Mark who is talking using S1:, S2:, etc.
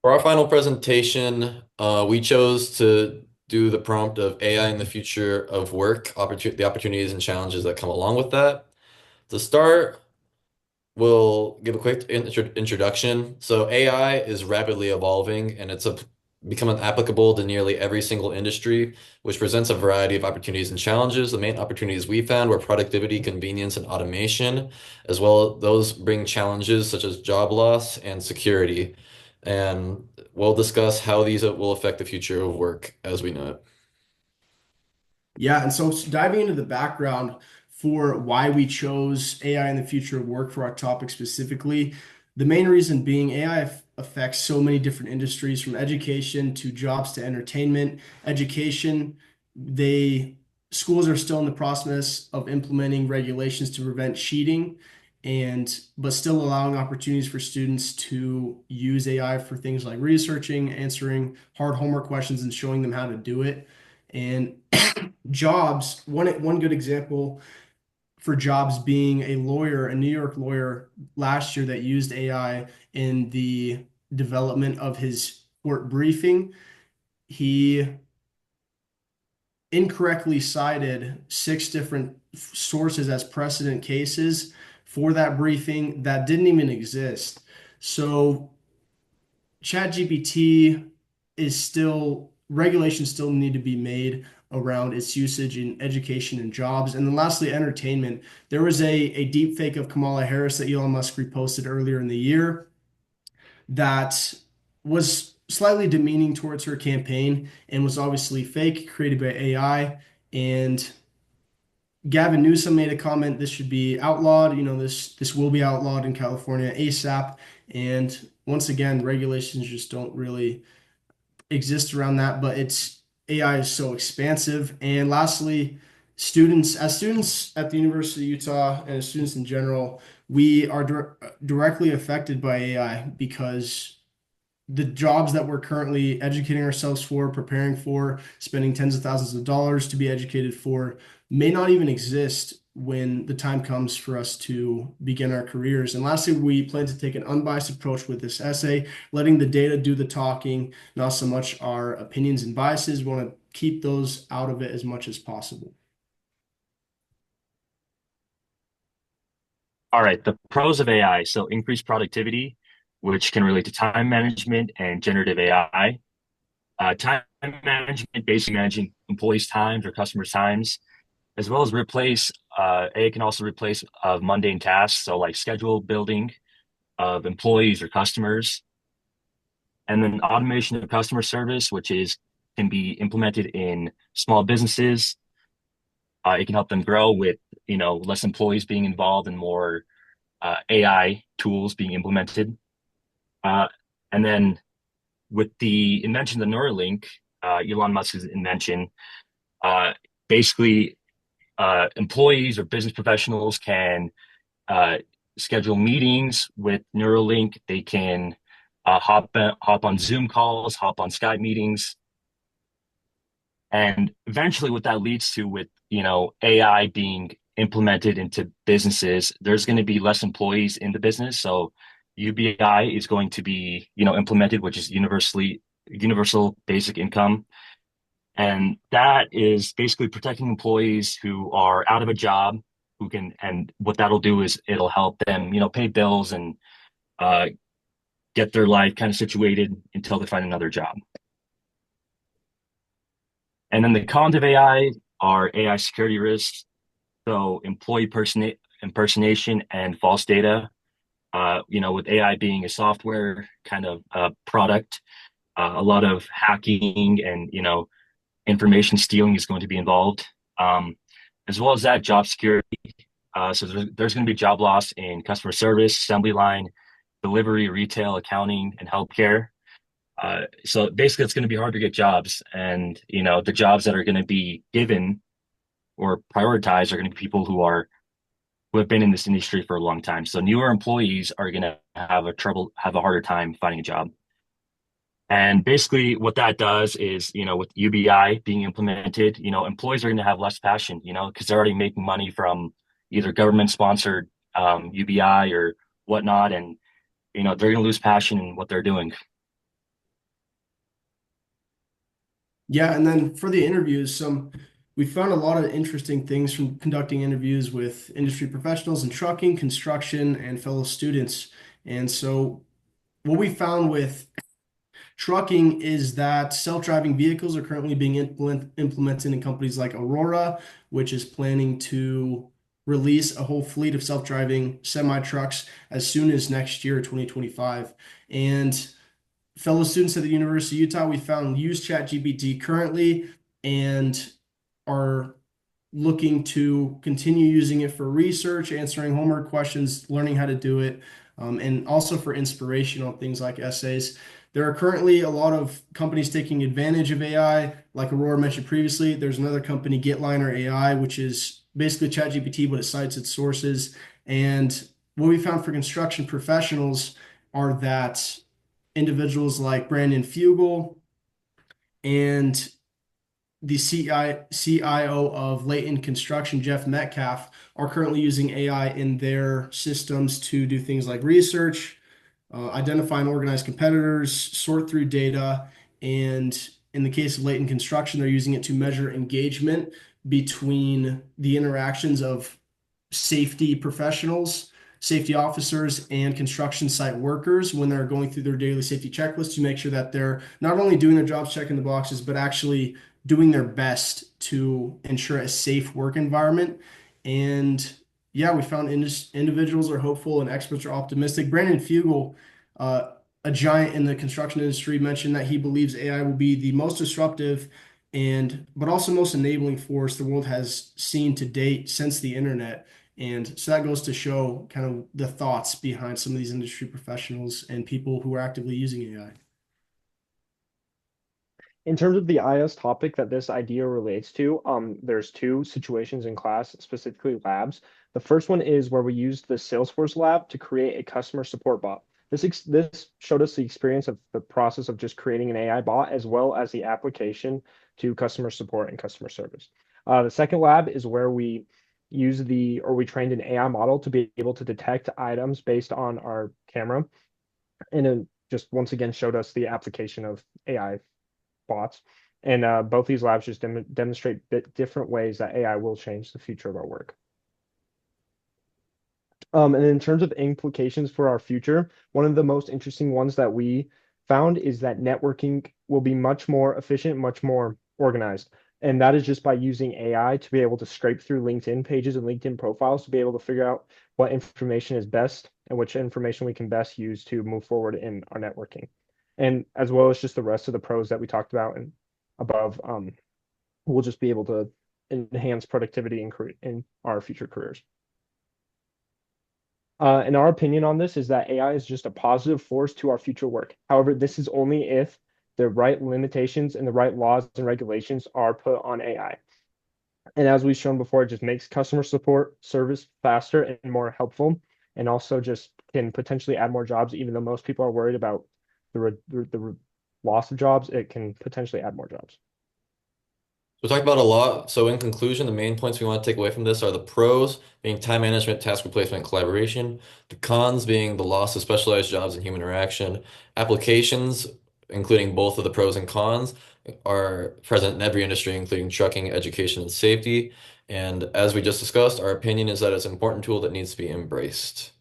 S1: For our final presentation, we chose to do the prompt of AI in the future of work, the opportunities and challenges that come along with that. To start, we'll give a quick introduction. So AI is rapidly evolving and becoming applicable to nearly every single industry, which presents a variety of opportunities and challenges. The main opportunities we found were productivity, convenience, and automation, as well as those bring challenges such as job loss and security. And we'll discuss how these will affect the future of work as we know it.
S2: Yeah, and so diving into the background for why we chose AI in the future of work for our topic specifically, the main reason being AI affects so many different industries from education to jobs to entertainment. Education, they schools are still in the process of implementing regulations to prevent cheating and but still allowing opportunities for students to use AI for things like researching, answering hard homework questions, and showing them how to do it. And jobs, one good example for jobs being a lawyer, a New York lawyer last year that used AI in the development of his court briefing. He incorrectly cited six different sources as precedent cases for that briefing that didn't even exist. So ChatGPT is still regulations still need to be made around its usage in education and jobs. And then lastly, entertainment. There was a deep fake of Kamala Harris that Elon Musk reposted earlier in the year that was slightly demeaning towards her campaign and was obviously fake, created by AI. And Gavin Newsom made a comment this should be outlawed. This will be outlawed in California ASAP. And once again, regulations just don't really exist around that, but it's AI is so expansive. And lastly, students at the University of Utah and as students in general, we are directly affected by AI because the jobs that we're currently educating ourselves for, preparing for, spending tens of thousands of dollars to be educated for, may not even exist when the time comes for us to begin our careers. And lastly, we plan to take an unbiased approach with this essay, letting the data do the talking, not so much our opinions and biases. We want to keep those out of it as much as possible.
S3: All right, the pros of AI. So increased productivity, which can relate to time management and generative AI. Time management, basically managing employees' times or customers' times, as well as AI can also replace mundane tasks. So like schedule building of employees or customers, and then automation of customer service, can be implemented in small businesses. It can help them grow with, less employees being involved and more AI tools being implemented. Uh, and then with the invention of the Neuralink, Elon Musk's invention, uh, basically employees or business professionals can uh, schedule meetings with Neuralink. They can hop on Zoom calls, hop on Skype meetings, and eventually, what that leads to, with AI being implemented into businesses, there's going to be less employees in the business. So UBI is going to be implemented, which is universal basic income, and that is basically protecting employees who are out of a job, and what that'll do is it'll help them pay bills and uh, get their life kind of situated until they find another job. And then the cons of AI are AI security risks, so impersonation and false data. With AI being a software kind of product, a lot of hacking and information stealing is going to be involved. Um, as well as that, job security. So there's going to be job loss in customer service, assembly line, delivery, retail, accounting, and healthcare. So basically, it's going to be hard to get jobs, and the jobs that are going to be given or prioritized are going to be people who have been in this industry for a long time. So newer employees are going to have a harder time finding a job. And basically, what that does is, with UBI being implemented, employees are going to have less passion, because they're already making money from either government sponsored UBI or whatnot, and they're going to lose passion in what they're doing.
S2: Yeah, and then for the interviews, we found a lot of interesting things from conducting interviews with industry professionals in trucking, construction, and fellow students. And so what we found with trucking is that self-driving vehicles are currently being implemented in companies like Aurora, which is planning to release a whole fleet of self-driving semi-trucks as soon as next year, 2025. And fellow students at the University of Utah, we found use ChatGPT currently and are looking to continue using it for research, answering homework questions, learning how to do it, and also for inspirational things like essays. There are currently a lot of companies taking advantage of AI, like Aurora mentioned previously. There's another company, GitLiner AI, which is basically ChatGPT, but it cites its sources. And what we found for construction professionals are that individuals like Brandon Fugel and the CIO of Layton Construction, Jeff Metcalf, are currently using AI in their systems to do things like research, identify and organize competitors, sort through data, and in the case of Layton Construction, they're using it to measure engagement between the interactions of safety professionals, safety officers, and construction site workers when they're going through their daily safety checklist to make sure that they're not only doing their jobs, checking the boxes, but actually doing their best to ensure a safe work environment. And yeah, we found individuals are hopeful and experts are optimistic. Brandon Fugel, uh, a giant in the construction industry, mentioned that he believes AI will be the most disruptive and but also most enabling force the world has seen to date since the internet. And so that goes to show kind of the thoughts behind some of these industry professionals and people who are actively using AI.
S4: In terms of the IS topic that this idea relates to, there's two situations in class, specifically labs. The first one is where we used the Salesforce lab to create a customer support bot. This showed us the experience of the process of just creating an AI bot as well as the application to customer support and customer service. The second lab is where we trained an AI model to be able to detect items based on our camera, and it just once again showed us the application of AI bots. And both these labs just demonstrate different ways that AI will change the future of our work. And in terms of implications for our future, one of the most interesting ones that we found is that networking will be much more efficient, much more organized. And that is just by using AI to be able to scrape through LinkedIn pages and LinkedIn profiles to be able to figure out what information is best and which information we can best use to move forward in our networking. And as well as just the rest of the pros that we talked about and above, we'll just be able to enhance productivity in our future careers. And our opinion on this is that AI is just a positive force to our future work. However, this is only if the right limitations and the right laws and regulations are put on AI. And as we've shown before, it just makes customer support service faster and more helpful, and also just can potentially add more jobs. Even though most people are worried about the loss of jobs, it can potentially add more jobs.
S1: We talked about a lot. So in conclusion, the main points we want to take away from this are the pros being time management, task replacement, collaboration. The cons being the loss of specialized jobs and human interaction. Applications, including both of the pros and cons, are present in every industry, including trucking, education, and safety. And as we just discussed, our opinion is that it's an important tool that needs to be embraced.